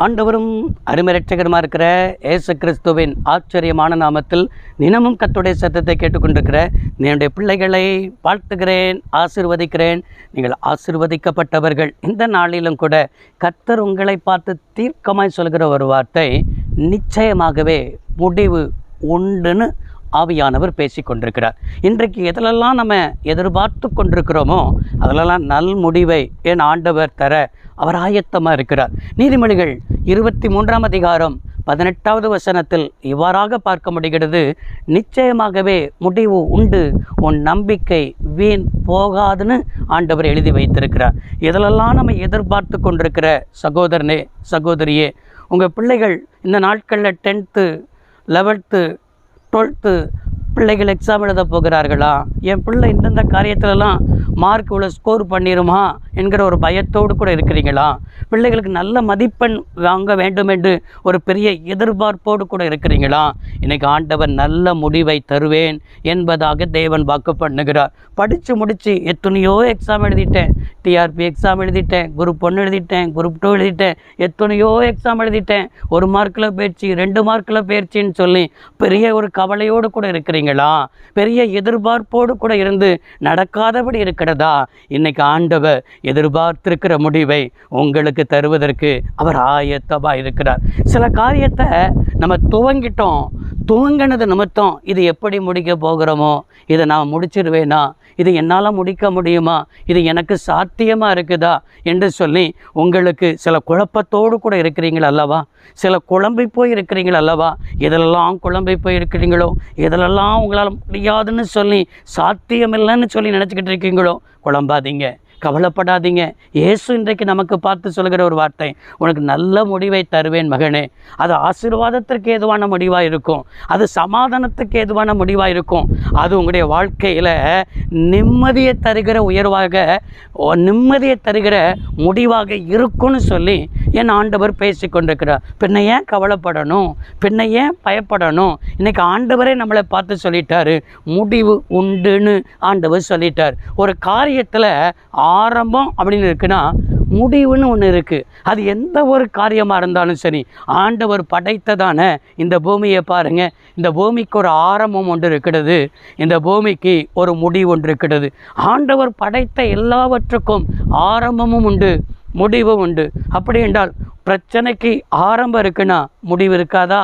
ஆண்டவரும் அருமை இருக்கிற இயேசு கிறிஸ்துவின் ஆச்சரியமான நாமத்தில் தினமும் கர்த்தருடைய சத்தத்தை கேட்டுக்கொண்டிருக்கிற என்னுடைய பிள்ளைகளை வாழ்த்துகிறேன், ஆசீர்வதிக்கிறேன். நீங்கள் ஆசீர்வதிக்கப்பட்டவர்கள். இந்த நாளிலும் கூட கர்த்தர் உங்களை பார்த்து தீர்க்கமாய் சொல்கிற ஒரு வார்த்தை, நிச்சயமாகவே முடிவு உண்டுன்னு ஆவியானவர் பேசி கொண்டிருக்கிறார். இன்றைக்கு எதிலெல்லாம் நம்ம எதிர்பார்த்து கொண்டிருக்கிறோமோ அதிலெல்லாம் நல் முடிவை என் ஆண்டவர் தர அவர் ஆயத்தமாக இருக்கிறார். நீதிமொழிகள் 23ஆம் அதிகாரம் 18வது வசனத்தில் இவ்வாறாக பார்க்க முடிகிறது, நிச்சயமாகவே முடிவு உண்டு, உன் நம்பிக்கை வீண் போகாதுன்னு ஆண்டவர் எழுதி வைத்திருக்கிறார். இதிலெல்லாம் நம்ம எதிர்பார்த்து கொண்டிருக்கிற சகோதரனே, சகோதரியே, உங்கள் பிள்ளைகள் இந்த நாட்களில் 10th 11th 12th பிள்ளைகள் எக்ஸாம் எழுத போகிறார்களா? என் பிள்ளை இந்தந்த காரியத்திலலாம் மார்க் இவ்வளோ ஸ்கோர் பண்ணிடுமா என்கிற ஒரு பயத்தோடு கூட இருக்கிறீங்களா? பிள்ளைகளுக்கு நல்ல மதிப்பெண் வாங்க வேண்டும் என்று ஒரு பெரிய எதிர்பார்ப்போடு கூட இருக்கிறீங்களா? இன்றைக்கி ஆண்டவர் நல்ல முடிவை தருவேன் என்பதாக தேவன் வாக்கு பண்ணுகிறார். படித்து முடித்து எத்தனையோ எக்ஸாம் எழுதிட்டேன், டிஆர்பி எக்ஸாம் எழுதிட்டேன், குரூப் 1 எழுதிட்டேன், குரூப் 2 எழுதிட்டேன், எத்தனையோ எக்ஸாம் எழுதிட்டேன், 1 மார்க்கில் போயிடுச்சு, 2 மார்க்கில் போயிடுச்சின்னு சொல்லி பெரிய ஒரு கவலையோடு கூட இருக்கிறீங்களா? பெரிய எதிர்பார்ப்போடு கூட இருந்து நடக்காதபடி இருக்கிறதா? இன்னைக்கு ஆண்டவர் எதிர்பார்த்திருக்கிற முடிவை உங்களுக்கு தருவதற்கு அவர் ஆயத்தமாக இருக்கிறார். சில காரியத்தை நம்ம துவங்கினது நிமித்தம் இது எப்படி முடிக்க போகிறோமோ, இதை நான் முடிச்சிருவேனா, இது என்னால் முடிக்க முடியுமா, இது எனக்கு சாத்தியமாக இருக்குதா என்று சொல்லி உங்களுக்கு சில குழப்பத்தோடு கூட இருக்கிறீங்கள் அல்லவா? சில குழம்பி போய் இருக்கிறீங்கள் அல்லவா? எதிலெல்லாம் குழம்பி போய் இருக்கிறீங்களோ, எதிலெல்லாம் உங்களால் முடியாதுன்னு சொல்லி சாத்தியமில்லைன்னு சொல்லி நினச்சிக்கிட்டு இருக்கீங்களோ, குழம்பாதீங்க, கவலைப்படாதீங்க. இயேசு இன்றைக்கு நமக்கு பார்த்து சொல்கிற ஒரு வார்த்தை, உனக்கு நல்ல முடிவை தருவேன் மகனே. அது ஆசீர்வாதத்திற்கு ஏதுவான முடிவாக இருக்கும், அது சமாதானத்துக்கு ஏதுவான முடிவாக இருக்கும், அது உங்களுடைய வாழ்க்கையில் நிம்மதியை தருகிற உயர்வாக, நிம்மதியை தருகிற முடிவாக இருக்கும்னு சொல்லி என் ஆண்டவர் பேசி கொண்டிருக்கிறார். பின்ன ஏன் கவலைப்படணும், பின்ன ஏன் பயப்படணும்? இன்றைக்கி ஆண்டவரே நம்மளை பார்த்து சொல்லிட்டாரு, முடிவு உண்டுன்னு ஆண்டவர் சொல்லிட்டார். ஒரு காரியத்தில் ஆரம்பம் அப்படின்னு இருக்குன்னா முடிவுன்னு ஒன்று இருக்குது. அது எந்த ஒரு காரியமாக இருந்தாலும் சரி, ஆண்டவர் படைத்ததான இந்த பூமியை பாருங்கள், இந்த பூமிக்கு ஒரு ஆரம்பம் ஒன்று இருக்கிறது, இந்த பூமிக்கு ஒரு முடிவு ஒன்று இருக்கிறது. ஆண்டவர் படைத்த எல்லாவற்றுக்கும் ஆரம்பமும் உண்டு, முடிவும் உண்டு. அப்படி என்றால் பிரச்சனைக்கு ஆரம்பம் இருக்குன்னா முடிவு இருக்காதா?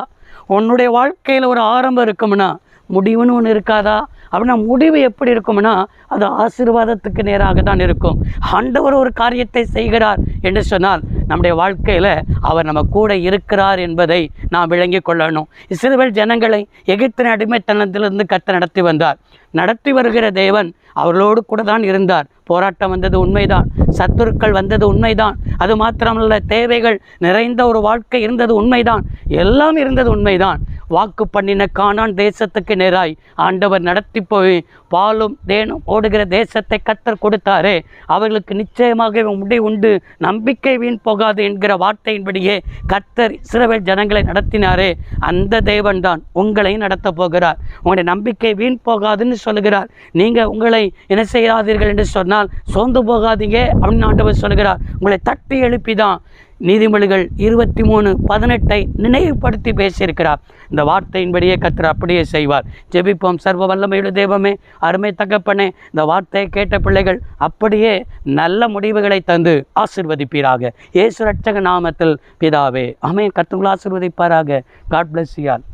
உன்னுடைய வாழ்க்கையில் ஒரு ஆரம்பம் இருக்கும்னா முடிவுன்னு ஒன்று இருக்காதா? அப்படின்னா முடிவு எப்படி இருக்கும்னா அது ஆசீர்வாதத்துக்கு நேராக தான் இருக்கும். ஆண்டவர் ஒரு காரியத்தை செய்கிறார் என்று சொன்னால் நம்முடைய வாழ்க்கையில் அவர் நம்ம கூட இருக்கிறார் என்பதை நாம் விளங்கி கொள்ளணும். இஸ்ரவேல் ஜனங்களை எகிப்தின் அடிமைத்தனத்திலிருந்து கர்த்தர் நடத்தி வந்தார். நடத்தி வருகிற தேவன் அவர்களோடு கூட தான் இருந்தார். போராட்டம் வந்தது உண்மைதான், சத்துருக்கள் வந்தது உண்மைதான், அது மாத்திரமல்ல தேவைகள் நிறைந்த ஒரு வாழ்க்கை இருந்தது உண்மைதான், எல்லாம் இருந்தது உண்மைதான். வாக்கு பண்ணின கானான் தேசத்துக்கு நேராய் ஆண்டவர் நடத்தி போய் பாலும் தேனும் ஓடுகிற தேசத்தை கர்த்தர் கொடுத்தாரே, அவர்களுக்கு நிச்சயமாக முடிவு உண்டு, நம்பிக்கை வீண் போகாது என்கிற வார்த்தையின்படியே கர்த்தர் இஸ்ரவேல் ஜனங்களை நடத்தினாரே, அந்த தேவன் தான் உங்களையும் நடத்த போகிறார். உங்களுடைய நம்பிக்கை வீண் போகாதுன்னு சொல்லுகிறார். நீங்கள் உங்களை என்ன செய்யாதீர்கள் என்று சொன்னால் சோர்ந்து போகாதீங்க அப்படின்னு ஆண்டவர் சொல்லுகிறார். உங்களை தட்டி எழுப்பி தான் நீதிமொழிகள் 23:18 நினைவுபடுத்தி பேசியிருக்கிறார். இந்த வார்த்தையின்படியே கர்த்தர் அப்படியே செய்வார். ஜெபிப்போம். சர்வ வல்லமையுள்ள தேவமே, அருமை தகப்பனே, இந்த வார்த்தையை கேட்ட பிள்ளைகள் அப்படியே நல்ல முடிவுகளை தந்து ஆசீர்வதிப்பீராக. இயேசு ரட்சக நாமத்தில் பிதாவே, ஆமென். கர்த்தர் ஆசீர்வதிப்பாராக. God bless you all.